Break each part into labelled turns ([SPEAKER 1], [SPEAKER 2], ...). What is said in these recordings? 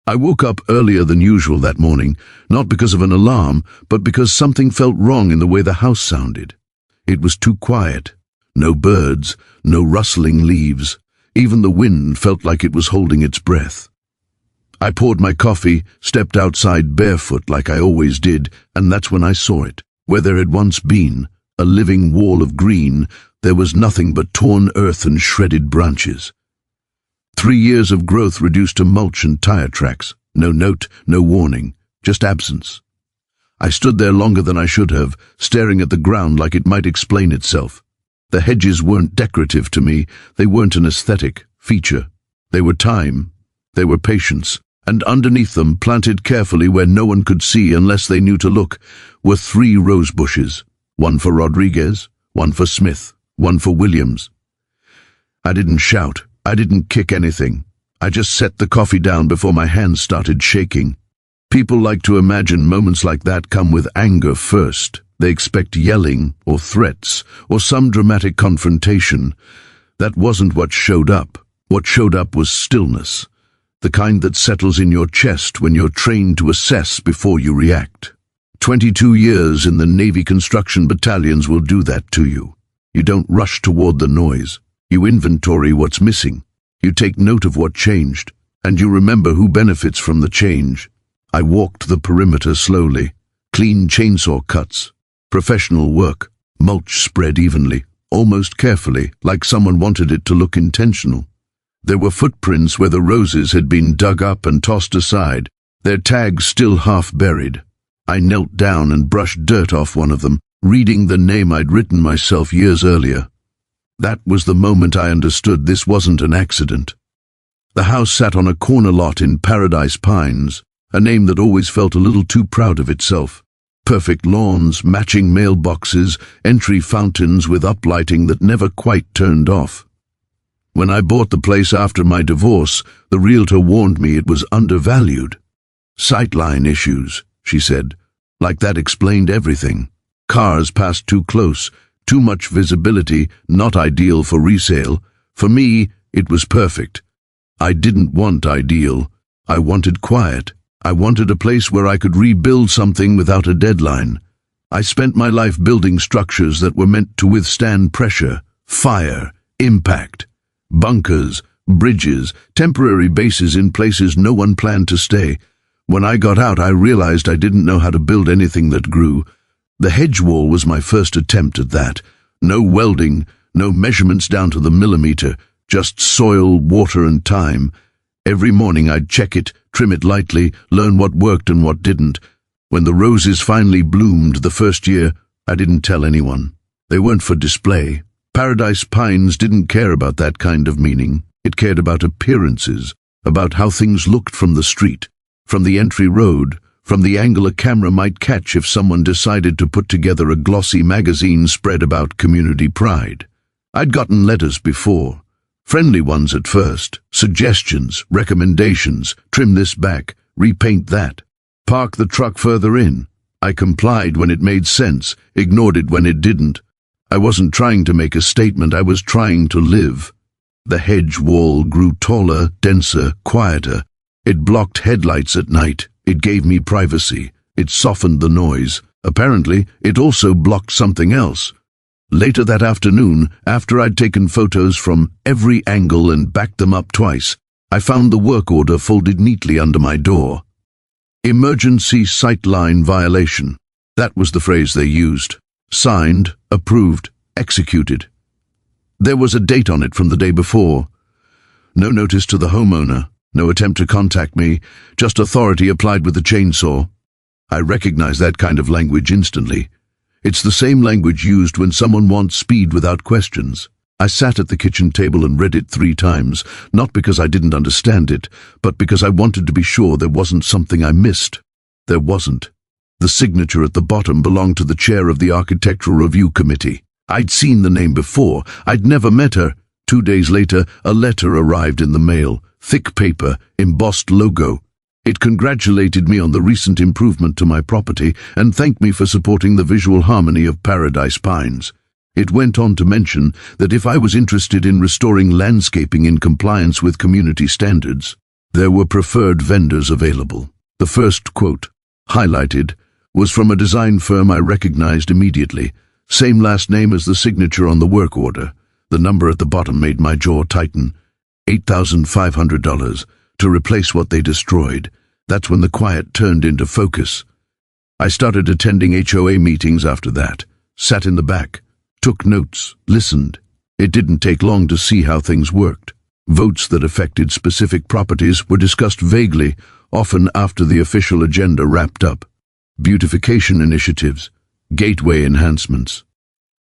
[SPEAKER 1] I woke up earlier than usual that morning, not because of an alarm, but because something felt wrong in the way the house sounded. It was too quiet. No birds, no rustling leaves. Even the wind felt like it was holding its breath. I poured my coffee, stepped outside barefoot like I always did, and that's when I saw it. Where there had once been a living wall of green, there was nothing but torn earth and shredded branches. 3 years of growth reduced to mulch and tire tracks. No note, no warning, just absence. I stood there longer than I should have, staring at the ground like it might explain itself. The hedges weren't decorative to me, they weren't an aesthetic feature. They were time, they were patience, and underneath them, planted carefully where no one could see unless they knew to look, were 3 rose bushes, one for Rodriguez, one for Smith, one for Williams. I didn't shout. I didn't kick anything. I just set the coffee down before my hands started shaking. People like to imagine moments like that come with anger first. They expect yelling or threats or some dramatic confrontation. That wasn't what showed up. What showed up was stillness, the kind that settles in your chest when you're trained to assess before you react. 22 years in the Navy construction battalions will do that to you. You don't rush toward the noise. You inventory what's missing, you take note of what changed, and you remember who benefits from the change. I walked the perimeter slowly, clean chainsaw cuts, professional work, mulch spread evenly, almost carefully, like someone wanted it to look intentional. There were footprints where the roses had been dug up and tossed aside, their tags still half buried. I knelt down and brushed dirt off one of them, reading the name I'd written myself years earlier. That was the moment I understood this wasn't an accident. The house sat on a corner lot in Paradise Pines, a name that always felt a little too proud of itself. Perfect lawns, matching mailboxes, entry fountains with uplighting that never quite turned off. When I bought the place after my divorce, the realtor warned me it was undervalued. Sightline issues, she said. Like that explained everything. Cars passed too close. Too much visibility, not ideal for resale. For me, it was perfect. I didn't want ideal. I wanted quiet. I wanted a place where I could rebuild something without a deadline. I spent my life building structures that were meant to withstand pressure, fire, impact. Bunkers, bridges, temporary bases in places no one planned to stay. When I got out, I realized I didn't know how to build anything that grew. The hedge wall was my first attempt at that. No welding, no measurements down to the millimeter, just soil, water, and time. Every morning I'd check it, trim it lightly, learn what worked and what didn't. When the roses finally bloomed the first year, I didn't tell anyone. They weren't for display. Paradise Pines didn't care about that kind of meaning. It cared about appearances, about how things looked from the street, from the entry road, from the angle a camera might catch if someone decided to put together a glossy magazine spread about community pride. I'd gotten letters before, friendly ones at first, suggestions, recommendations, trim this back, repaint that, park the truck further in. I complied when it made sense, ignored it when it didn't. I wasn't trying to make a statement, I was trying to live. The hedge wall grew taller, denser, quieter. It blocked headlights at night. It gave me privacy. It softened the noise. Apparently, it also blocked something else. Later that afternoon, after I'd taken photos from every angle and backed them up twice, I found the work order folded neatly under my door. Emergency sightline violation. That was the phrase they used. Signed, approved, executed. There was a date on it from the day before. No notice to the homeowner. No attempt to contact me, just authority applied with the chainsaw. I recognize that kind of language instantly. It's the same language used when someone wants speed without questions. I sat at the kitchen table and read it 3 times, not because I didn't understand it, but because I wanted to be sure there wasn't something I missed. There wasn't. The signature at the bottom belonged to the chair of the Architectural Review Committee. I'd seen the name before. I'd never met her. 2 days later, a letter arrived in the mail. Thick paper, embossed logo. It congratulated me on the recent improvement to my property and thanked me for supporting the visual harmony of Paradise Pines. It went on to mention that if I was interested in restoring landscaping in compliance with community standards, There were preferred vendors available. The first quote, highlighted, was from a design firm I recognized immediately. Same last name as the signature on the work order. The number at the bottom made my jaw tighten. $8,500 to replace what they destroyed. That's when the quiet turned into focus. I started attending HOA meetings after that, sat in the back, took notes, listened. It didn't take long to see how things worked. Votes that affected specific properties were discussed vaguely, often after the official agenda wrapped up. Beautification initiatives, gateway enhancements,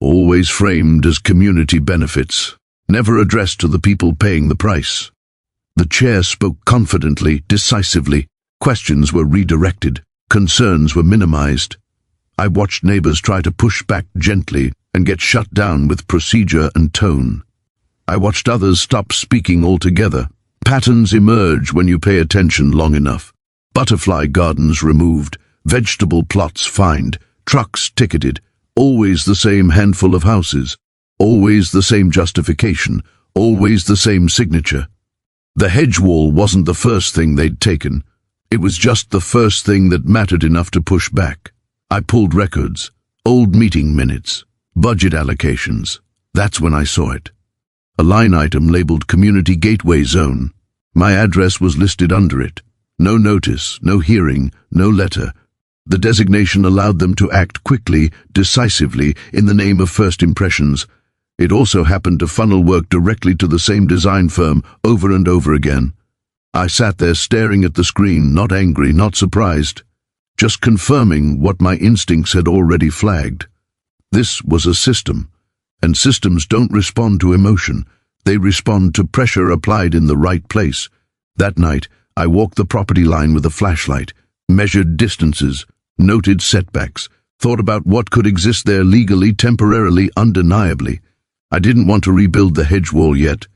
[SPEAKER 1] always framed as community benefits, never addressed to the people paying the price. The chair spoke confidently, decisively. Questions were redirected, concerns were minimized. I watched neighbors try to push back gently and get shut down with procedure and tone. I watched others stop speaking altogether. Patterns emerge when you pay attention long enough. Butterfly gardens removed, vegetable plots fined, trucks ticketed, always the same handful of houses, always the same justification, always the same signature. The hedge wall wasn't the first thing they'd taken. It was just the first thing that mattered enough to push back. I pulled records, old meeting minutes, budget allocations. That's when I saw it. A line item labeled Community Gateway Zone. My address was listed under it. No notice, no hearing, no letter. The designation allowed them to act quickly, decisively, in the name of first impressions. It also happened to funnel work directly to the same design firm over and over again. I sat there staring at the screen, not angry, not surprised, just confirming what my instincts had already flagged. This was a system, and systems don't respond to emotion. They respond to pressure applied in the right place. That night, I walked the property line with a flashlight, measured distances, noted setbacks, thought about what could exist there legally, temporarily, undeniably. I didn't want to rebuild the hedge wall yet.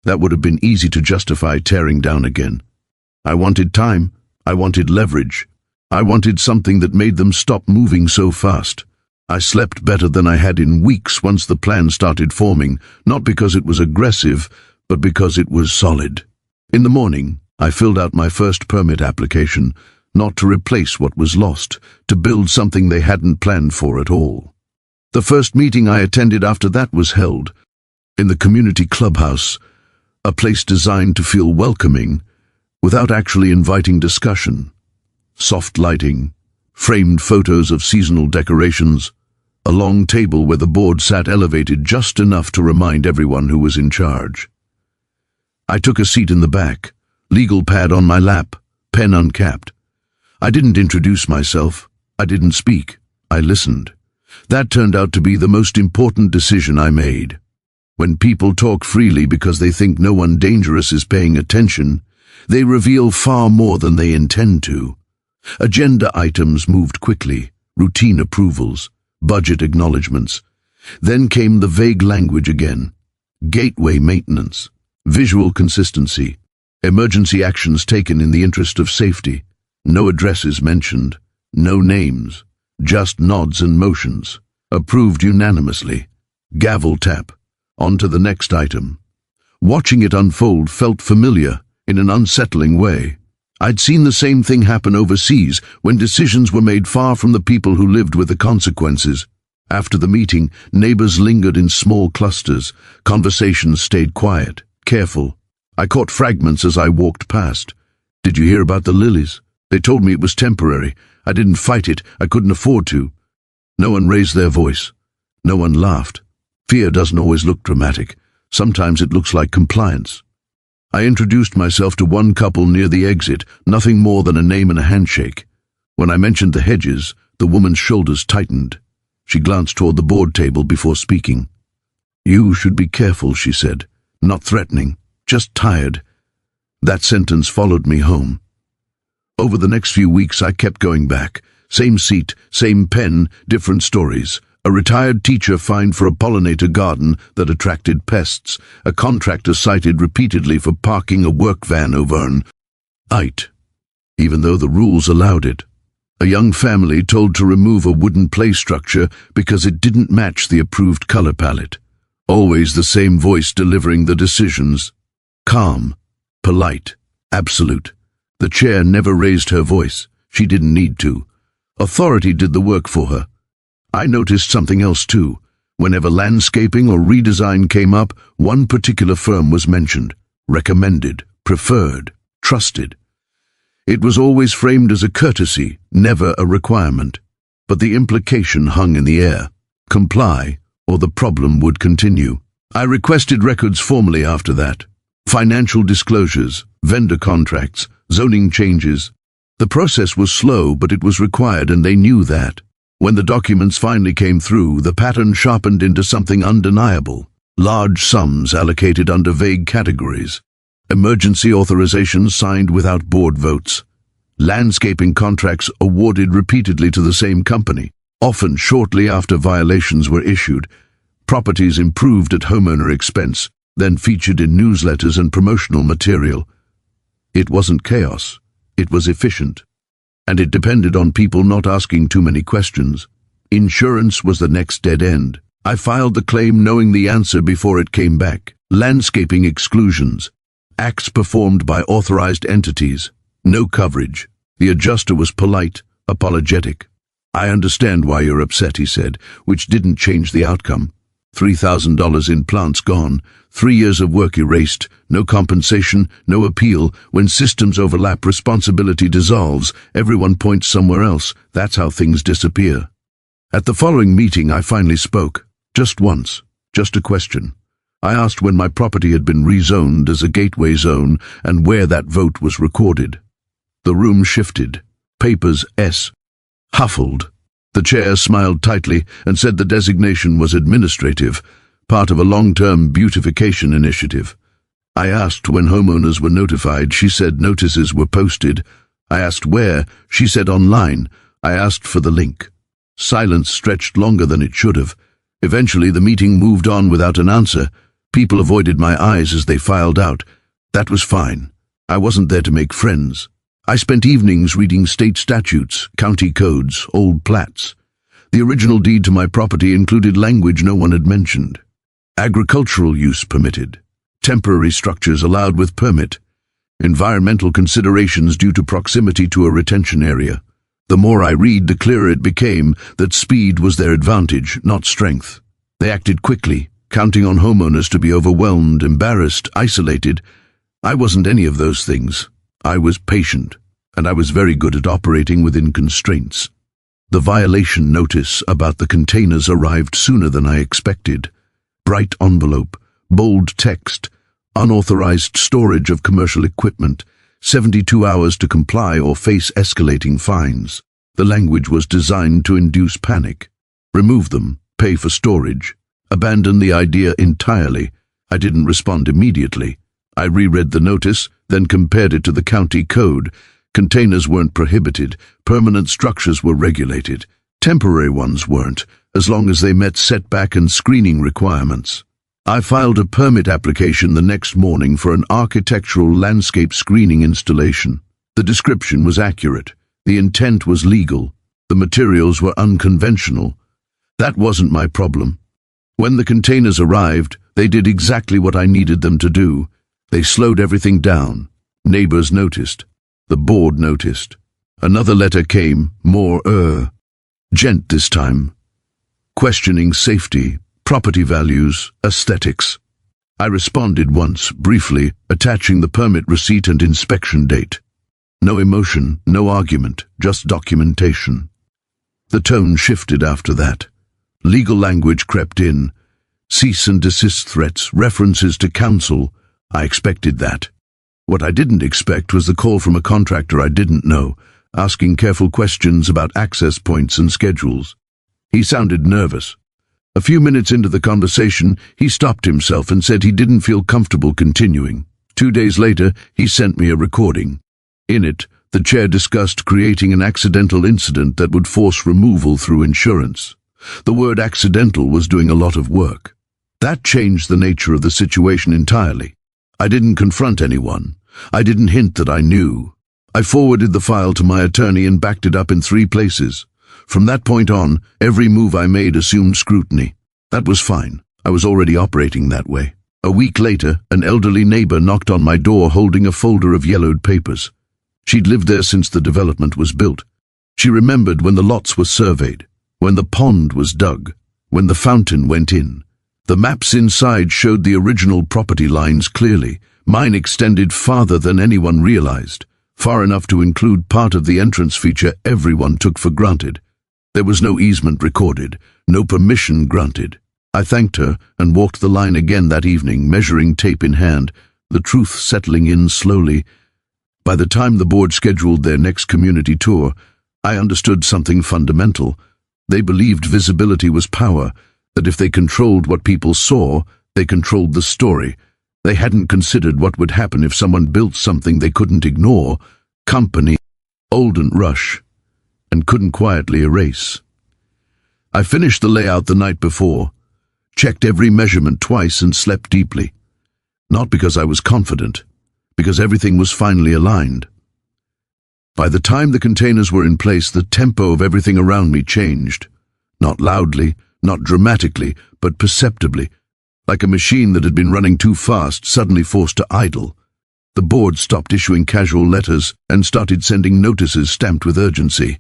[SPEAKER 1] That would have been easy to justify tearing down again. I wanted time. I wanted leverage. I wanted something that made them stop moving so fast. I slept better than I had in weeks once the plan started forming, not because it was aggressive, but because it was solid. In the morning, I filled out my first permit application, not to replace what was lost, to build something they hadn't planned for at all. The first meeting I attended after that was held in the community clubhouse, a place designed to feel welcoming without actually inviting discussion. Soft lighting, framed photos of seasonal decorations, a long table where the board sat elevated just enough to remind everyone who was in charge. I took a seat in the back, legal pad on my lap, pen uncapped. I didn't introduce myself. I didn't speak. I listened. That turned out to be the most important decision I made. When people talk freely because they think no one dangerous is paying attention, they reveal far more than they intend to. Agenda items moved quickly, routine approvals, budget acknowledgements. Then came the vague language again. Gateway maintenance, visual consistency, emergency actions taken in the interest of safety. No addresses mentioned, no names, just nods and motions. Approved unanimously. Gavel tap. On to the next item. Watching it unfold felt familiar in an unsettling way. I'd seen the same thing happen overseas when decisions were made far from the people who lived with the consequences. After the meeting, neighbors lingered in small clusters. Conversations stayed quiet, careful. I caught fragments as I walked past. Did you hear about the lilies? They told me it was temporary. I didn't fight it. I couldn't afford to. No one raised their voice. No one laughed. Fear doesn't always look dramatic. Sometimes it looks like compliance. I introduced myself to one couple near the exit, nothing more than a name and a handshake. When I mentioned the Hedges, the woman's shoulders tightened. She glanced toward the board table before speaking. "You should be careful," she said. Not threatening, just tired. That sentence followed me home. Over the next few weeks I kept going back. Same seat, same pen, different stories. A retired teacher fined for a pollinator garden that attracted pests. A contractor cited repeatedly for parking a work van over an height, even though the rules allowed it. A young family told to remove a wooden play structure because it didn't match the approved color palette. Always the same voice delivering the decisions. Calm, polite, Absolute. The chair never raised her voice. She didn't need to. Authority did the work for her. I noticed something else too. Whenever landscaping or redesign came up, one particular firm was mentioned. Recommended, preferred, trusted. It was always framed as a courtesy, never a requirement. But the implication hung in the air. Comply, or the problem would continue. I requested records formally after that. Financial disclosures, vendor contracts, zoning changes. The process was slow, but it was required, and they knew that. When the documents finally came through, the pattern sharpened into something undeniable. Large sums allocated under vague categories. Emergency authorizations signed without board votes. Landscaping contracts awarded repeatedly to the same company, often shortly after violations were issued. Properties improved at homeowner expense, then featured in newsletters and promotional material. It wasn't chaos. It was efficient. And it depended on people not asking too many questions. Insurance was the next dead end. I filed the claim knowing the answer before it came back. Landscaping exclusions. Acts performed by authorized entities. No coverage. The adjuster was polite, apologetic. "I understand why you're upset," he said, which didn't change the outcome. $3,000 in plants gone, 3 years of work erased, no compensation, no appeal. When systems overlap, responsibility dissolves, everyone points somewhere else. That's how things disappear. At the following meeting, I finally spoke. Just once. Just a question. I asked when my property had been rezoned as a gateway zone and where that vote was recorded. The room shifted. Papers S. Huffled. The chair smiled tightly and said the designation was administrative, part of a long-term beautification initiative. I asked when homeowners were notified. She said notices were posted. I asked where. She said online. I asked for the link. Silence stretched longer than it should have. Eventually the meeting moved on without an answer. People avoided my eyes as they filed out. That was fine. I wasn't there to make friends. I spent evenings reading state statutes, county codes, old plats. The original deed to my property included language no one had mentioned. Agricultural use permitted. Temporary structures allowed with permit. Environmental considerations due to proximity to a retention area. The more I read, the clearer it became that speed was their advantage, not strength. They acted quickly, counting on homeowners to be overwhelmed, embarrassed, isolated. I wasn't any of those things. I was patient, and I was very good at operating within constraints. The violation notice about the containers arrived sooner than I expected. Bright envelope, bold text, unauthorized storage of commercial equipment, 72 hours to comply or face escalating fines. The language was designed to induce panic. Remove them, pay for storage. Abandon the idea entirely. I didn't respond immediately. I reread the notice, then compared it to the county code. Containers weren't prohibited, permanent structures were regulated. Temporary ones weren't, as long as they met setback and screening requirements. I filed a permit application the next morning for an architectural landscape screening installation. The description was accurate. The intent was legal. The materials were unconventional. That wasn't my problem. When the containers arrived, they did exactly what I needed them to do. They slowed everything down. Neighbors noticed. The board noticed. Another letter came, more gent this time. Questioning safety, property values, aesthetics. I responded once, briefly, attaching the permit receipt and inspection date. No emotion, no argument, just documentation. The tone shifted after that. Legal language crept in. Cease and desist threats, references to counsel. I expected that. What I didn't expect was the call from a contractor I didn't know, asking careful questions about access points and schedules. He sounded nervous. A few minutes into the conversation, he stopped himself and said he didn't feel comfortable continuing. 2 days later, he sent me a recording. In it, the chair discussed creating an accidental incident that would force removal through insurance. The word accidental was doing a lot of work. That changed the nature of the situation entirely. I didn't confront anyone. I didn't hint that I knew. I forwarded the file to my attorney and backed it up in 3 places. From that point on, every move I made assumed scrutiny. That was fine. I was already operating that way. A week later, an elderly neighbor knocked on my door holding a folder of yellowed papers. She'd lived there since the development was built. She remembered when the lots were surveyed, when the pond was dug, when the fountain went in. The maps inside showed the original property lines clearly. Mine extended farther than anyone realized, far enough to include part of the entrance feature everyone took for granted. There was no easement recorded, no permission granted. I thanked her and walked the line again that evening, measuring tape in hand, the truth settling in slowly. By the time the board scheduled their next community tour, I understood something fundamental. They believed visibility was power, that if they controlled what people saw, they controlled the story. They hadn't considered what would happen if someone built something they couldn't ignore, company, Olden Rush, and couldn't quietly erase. I finished the layout the night before, checked every measurement twice and slept deeply. Not because I was confident, because everything was finally aligned. By the time the containers were in place, the tempo of everything around me changed. Not loudly, not dramatically, but perceptibly, like a machine that had been running too fast, suddenly forced to idle. The board stopped issuing casual letters and started sending notices stamped with urgency.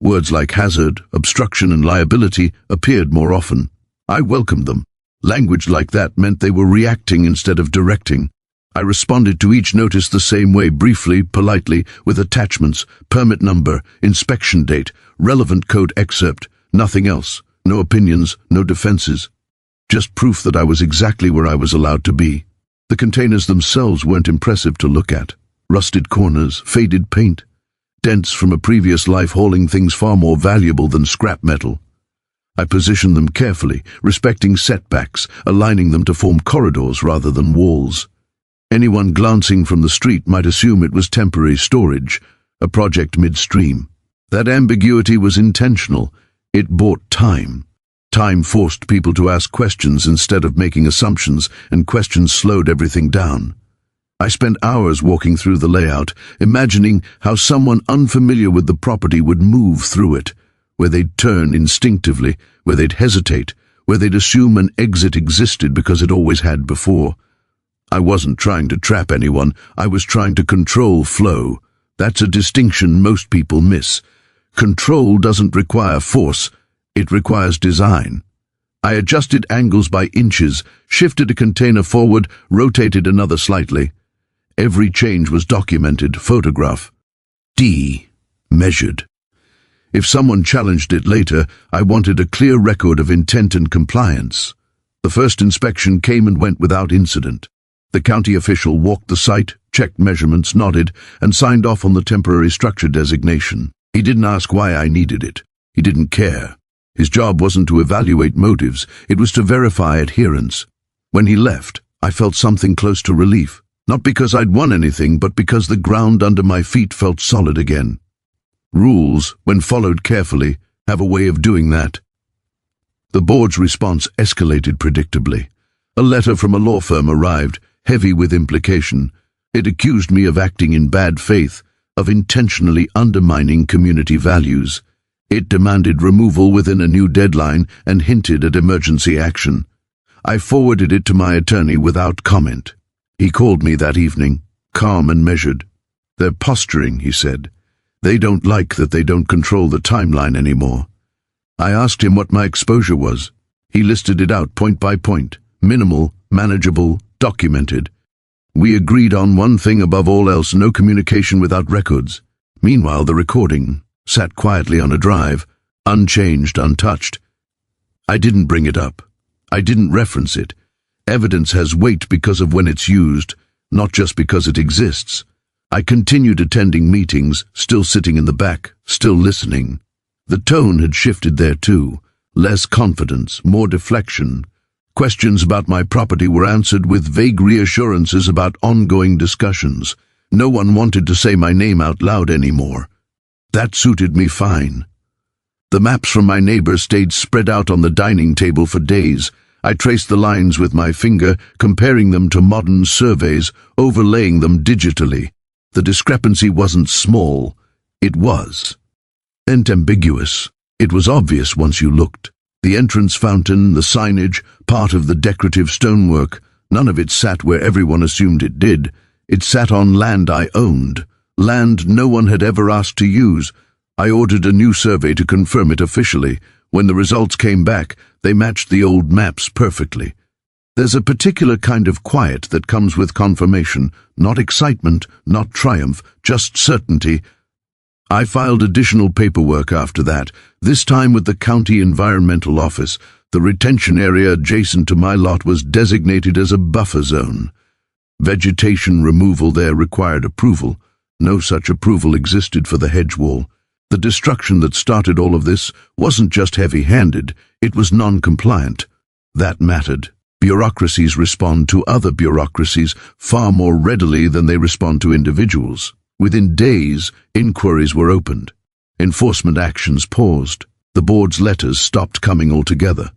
[SPEAKER 1] Words like hazard, obstruction, and liability appeared more often. I welcomed them. Language like that meant they were reacting instead of directing. I responded to each notice the same way, briefly, politely, with attachments, permit number, inspection date, relevant code excerpt, nothing else, no opinions, no defenses. Just proof that I was exactly where I was allowed to be. The containers themselves weren't impressive to look at. Rusted corners, faded paint, dents from a previous life hauling things far more valuable than scrap metal. I positioned them carefully, respecting setbacks, aligning them to form corridors rather than walls. Anyone glancing from the street might assume it was temporary storage, a project midstream. That ambiguity was intentional. It bought time. Time forced people to ask questions instead of making assumptions, and questions slowed everything down. I spent hours walking through the layout, imagining how someone unfamiliar with the property would move through it, where they'd turn instinctively, where they'd hesitate, where they'd assume an exit existed because it always had before. I wasn't trying to trap anyone, I was trying to control flow. That's a distinction most people miss. Control doesn't require force, it requires design. I adjusted angles by inches, shifted a container forward, rotated another slightly. Every change was documented, photograph. Measured. If someone challenged it later, I wanted a clear record of intent and compliance. The first inspection came and went without incident. The county official walked the site, checked measurements, nodded, and signed off on the temporary structure designation. He didn't ask why I needed it. He didn't care. His job wasn't to evaluate motives, it was to verify adherence. When he left, I felt something close to relief. Not because I'd won anything, but because the ground under my feet felt solid again. Rules, when followed carefully, have a way of doing that. The board's response escalated predictably. A letter from a law firm arrived, heavy with implication. It accused me of acting in bad faith, of intentionally undermining community values. It demanded removal within a new deadline and hinted at emergency action. I forwarded it to my attorney without comment. He called me that evening, calm and measured. "They're posturing," he said. "They don't like that they don't control the timeline anymore." I asked him what my exposure was. He listed it out point by point, minimal, manageable, documented. We agreed on one thing above all else: no communication without records. Meanwhile, the recording sat quietly on a drive, unchanged, untouched. I didn't bring it up. I didn't reference it. Evidence has weight because of when it's used, not just because it exists. I continued attending meetings, still sitting in the back, still listening. The tone had shifted there too. Less confidence, more deflection. Questions about my property were answered with vague reassurances about ongoing discussions. No one wanted to say my name out loud anymore. That suited me fine. The maps from my neighbors stayed spread out on the dining table for days. I traced the lines with my finger, comparing them to modern surveys, overlaying them digitally. The discrepancy wasn't small. It was. And ambiguous. It was obvious once you looked. The entrance fountain, the signage, part of the decorative stonework, None of it sat where everyone assumed it did. It sat on land I owned, land no one had ever asked to use. I ordered a new survey to confirm it officially. When the results came back, they matched the old maps perfectly. There's a particular kind of quiet that comes with confirmation, not excitement, not triumph, just certainty. I filed additional paperwork after that, this time with the county environmental office. The retention area adjacent to my lot was designated as a buffer zone. Vegetation removal there required approval. No such approval existed for the hedge wall. The destruction that started all of this wasn't just heavy-handed, it was non-compliant. That mattered. Bureaucracies respond to other bureaucracies far more readily than they respond to individuals. Within days, inquiries were opened. Enforcement actions paused. The board's letters stopped coming altogether.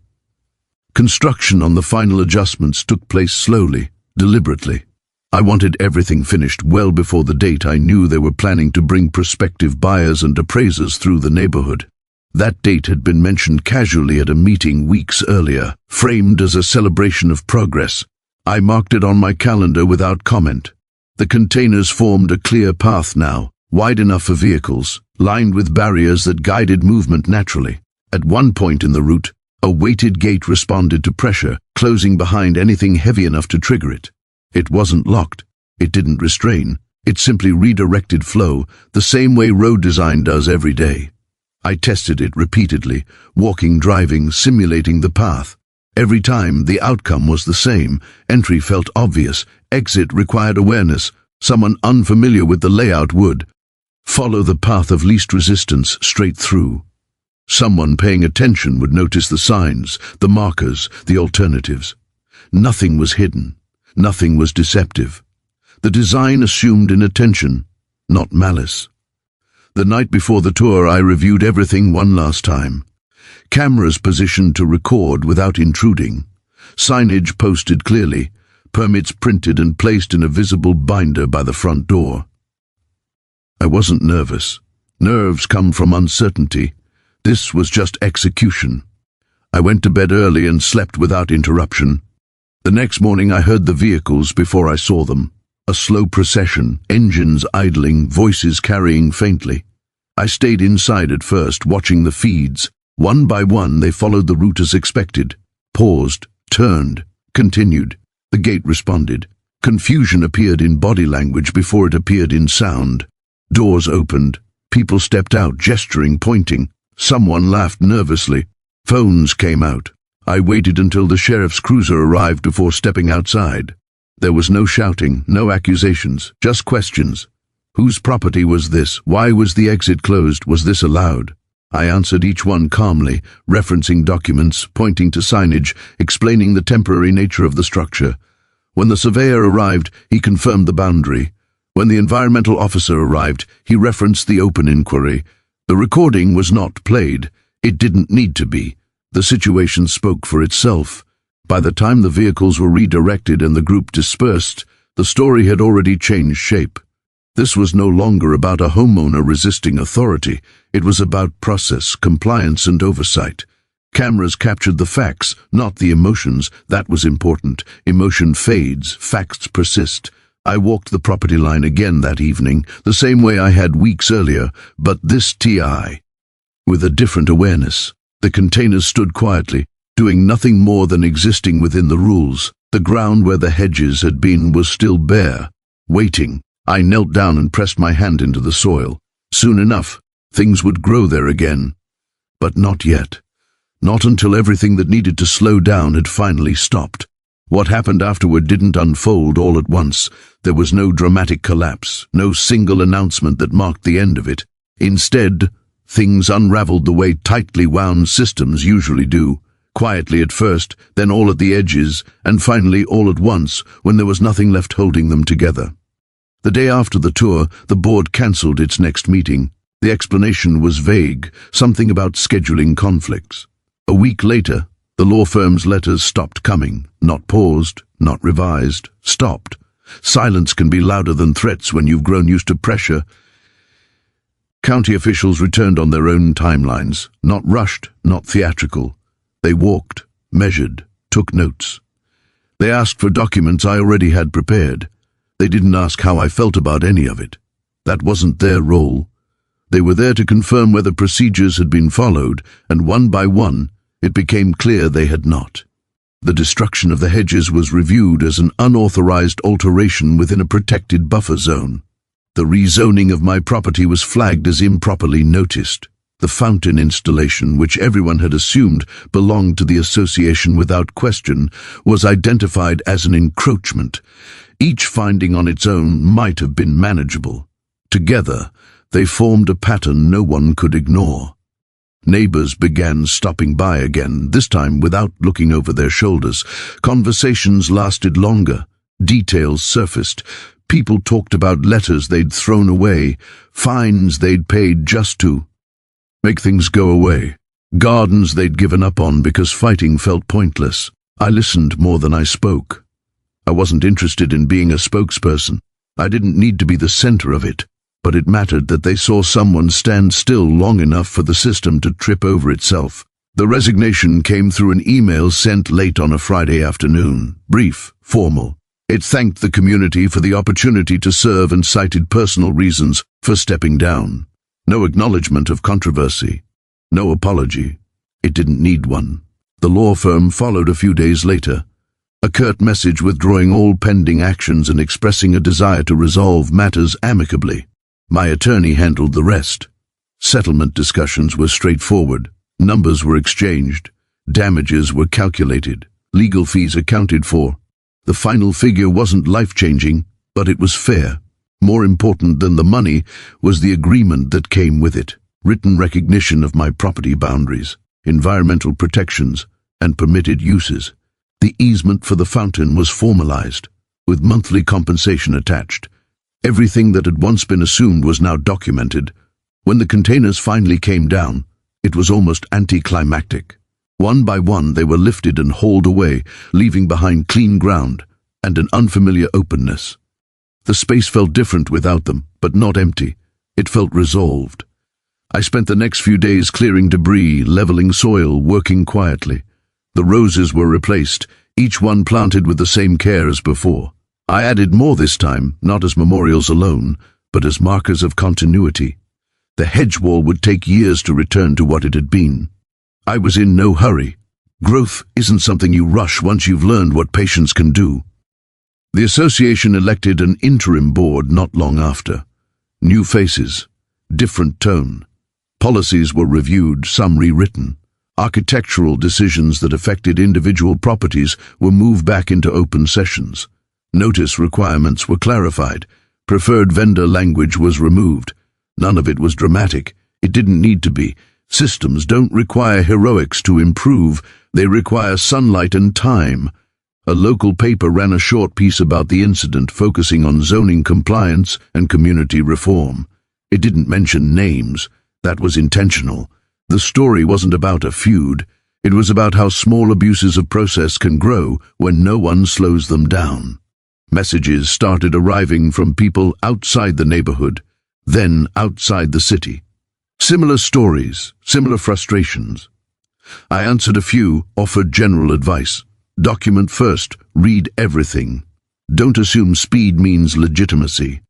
[SPEAKER 1] Construction on the final adjustments took place slowly, deliberately. I wanted everything finished well before the date I knew they were planning to bring prospective buyers and appraisers through the neighborhood. That date had been mentioned casually at a meeting weeks earlier, framed as a celebration of progress. I marked it on my calendar without comment. The containers formed a clear path now, wide enough for vehicles, lined with barriers that guided movement naturally. At one point in the route, a weighted gate responded to pressure, closing behind anything heavy enough to trigger it. It wasn't locked. It didn't restrain. It simply redirected flow, the same way road design does every day. I tested it repeatedly, walking, driving, simulating the path. Every time, the outcome was the same. Entry felt obvious. Exit required awareness. Someone unfamiliar with the layout would follow the path of least resistance straight through. Someone paying attention would notice the signs, the markers, the alternatives. Nothing was hidden. Nothing was deceptive. The design assumed inattention, not malice. The night before the tour, I reviewed everything one last time. Cameras positioned to record without intruding. Signage posted clearly. Permits printed and placed in a visible binder by the front door. I wasn't nervous. Nerves come from uncertainty. This was just execution. I went to bed early and slept without interruption. The next morning I heard the vehicles before I saw them. A slow procession, engines idling, voices carrying faintly. I stayed inside at first, watching the feeds. One by one they followed the route as expected. Paused, turned, continued. The gate responded. Confusion appeared in body language before it appeared in sound. Doors opened. People stepped out, gesturing, pointing. Someone laughed nervously. Phones came out. I waited until the sheriff's cruiser arrived before stepping outside. There was no shouting, no accusations, just questions. Whose property was this? Why was the exit closed? Was this allowed? I answered each one calmly, referencing documents, pointing to signage, explaining the temporary nature of the structure. When the surveyor arrived, he confirmed the boundary. When the environmental officer arrived, he referenced the open inquiry. The recording was not played. It didn't need to be. The situation spoke for itself. By the time the vehicles were redirected and the group dispersed, the story had already changed shape. This was no longer about a homeowner resisting authority. It was about process, compliance, and oversight. Cameras captured the facts, not the emotions. That was important. Emotion fades, facts persist. I walked the property line again that evening, the same way I had weeks earlier, but this TI, with a different awareness. The containers stood quietly, doing nothing more than existing within the rules. The ground where the hedges had been was still bare, waiting. I knelt down and pressed my hand into the soil. Soon enough, things would grow there again. But not yet. Not until everything that needed to slow down had finally stopped. What happened afterward didn't unfold all at once. There was no dramatic collapse, no single announcement that marked the end of it. Instead, things unraveled the way tightly wound systems usually do. Quietly at first, then all at the edges, and finally all at once when there was nothing left holding them together. The day after the tour, the board cancelled its next meeting. The explanation was vague, something about scheduling conflicts. A week later, the law firm's letters stopped coming, not paused, not revised, stopped. Silence can be louder than threats when you've grown used to pressure. County officials returned on their own timelines, not rushed, not theatrical. They walked, measured, took notes. They asked for documents I already had prepared. They didn't ask how I felt about any of it. That wasn't their role. They were there to confirm whether procedures had been followed, and one by one, it became clear they had not. The destruction of the hedges was reviewed as an unauthorized alteration within a protected buffer zone. The rezoning of my property was flagged as improperly noticed. The fountain installation, which everyone had assumed belonged to the association without question, was identified as an encroachment. Each finding on its own might have been manageable. Together, they formed a pattern no one could ignore. Neighbors began stopping by again, this time without looking over their shoulders. Conversations lasted longer. Details surfaced. People talked about letters they'd thrown away, fines they'd paid just to make things go away, gardens they'd given up on because fighting felt pointless. I listened more than I spoke. I wasn't interested in being a spokesperson. I didn't need to be the center of it, but it mattered that they saw someone stand still long enough for the system to trip over itself. The resignation came through an email sent late on a Friday afternoon, brief, formal. It thanked the community for the opportunity to serve and cited personal reasons for stepping down. No acknowledgement of controversy. No apology. It didn't need one. The law firm followed a few days later. A curt message withdrawing all pending actions and expressing a desire to resolve matters amicably. My attorney handled the rest. Settlement discussions were straightforward. Numbers were exchanged. Damages were calculated. Legal fees accounted for. The final figure wasn't life-changing, but it was fair. More important than the money was the agreement that came with it. Written recognition of my property boundaries, environmental protections, and permitted uses. The easement for the fountain was formalized, with monthly compensation attached. Everything that had once been assumed was now documented. When the containers finally came down, it was almost anticlimactic. One by one they were lifted and hauled away, leaving behind clean ground and an unfamiliar openness. The space felt different without them, but not empty. It felt resolved. I spent the next few days clearing debris, leveling soil, working quietly. The roses were replaced, each one planted with the same care as before. I added more this time, not as memorials alone, but as markers of continuity. The hedge wall would take years to return to what it had been. I was in no hurry. Growth isn't something you rush once you've learned what patience can do. The association elected an interim board not long after. New faces, different tone. Policies were reviewed, some rewritten. Architectural decisions that affected individual properties were moved back into open sessions. Notice requirements were clarified. Preferred vendor language was removed. None of it was dramatic. It didn't need to be. Systems don't require heroics to improve. They require sunlight and time. A local paper ran a short piece about the incident, focusing on zoning compliance and community reform. It didn't mention names. That was intentional. The story wasn't about a feud. It was about how small abuses of process can grow when no one slows them down. Messages started arriving from people outside the neighborhood, then outside the city. Similar stories, similar frustrations. I answered a few, offered general advice. Document first, read everything. Don't assume speed means legitimacy.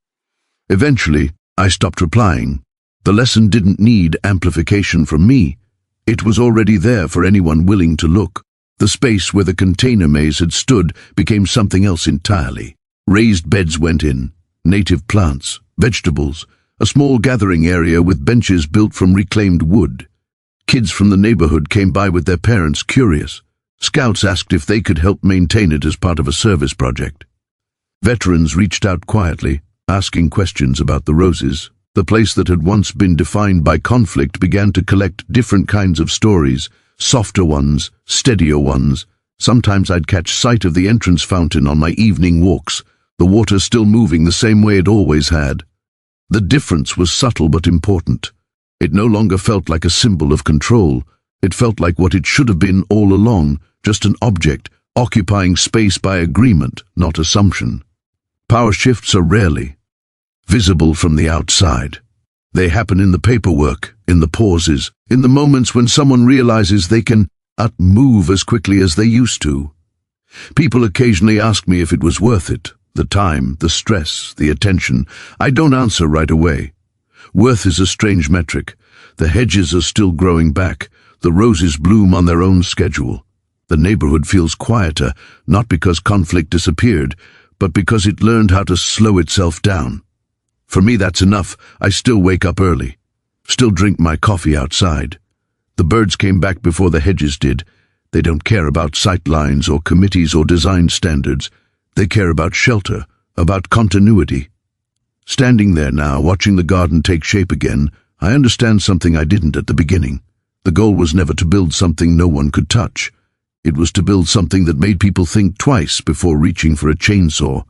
[SPEAKER 1] Eventually, I stopped replying. The lesson didn't need amplification from me. It was already there for anyone willing to look. The space where the container maze had stood became something else entirely. Raised beds went in, native plants, vegetables, a small gathering area with benches built from reclaimed wood. Kids from the neighborhood came by with their parents, curious. Scouts asked if they could help maintain it as part of a service project. Veterans reached out quietly, asking questions about the roses. The place that had once been defined by conflict began to collect different kinds of stories, softer ones, steadier ones. Sometimes I'd catch sight of the entrance fountain on my evening walks, the water still moving the same way it always had. The difference was subtle but important. It no longer felt like a symbol of control. It felt like what it should have been all along, just an object, occupying space by agreement, not assumption. Power shifts are rarely visible from the outside. They happen in the paperwork, in the pauses, in the moments when someone realizes they can not move as quickly as they used to. People occasionally ask me if it was worth it. The time, the stress, the attention. I don't answer right away. Worth is a strange metric. The hedges are still growing back. The roses bloom on their own schedule. The neighborhood feels quieter, not because conflict disappeared, but because it learned how to slow itself down. For me, that's enough. I still wake up early. Still drink my coffee outside. The birds came back before the hedges did. They don't care about sight lines or committees or design standards. They care about shelter, about continuity. Standing there now, watching the garden take shape again, I understand something I didn't at the beginning. The goal was never to build something no one could touch. It was to build something that made people think twice before reaching for a chainsaw.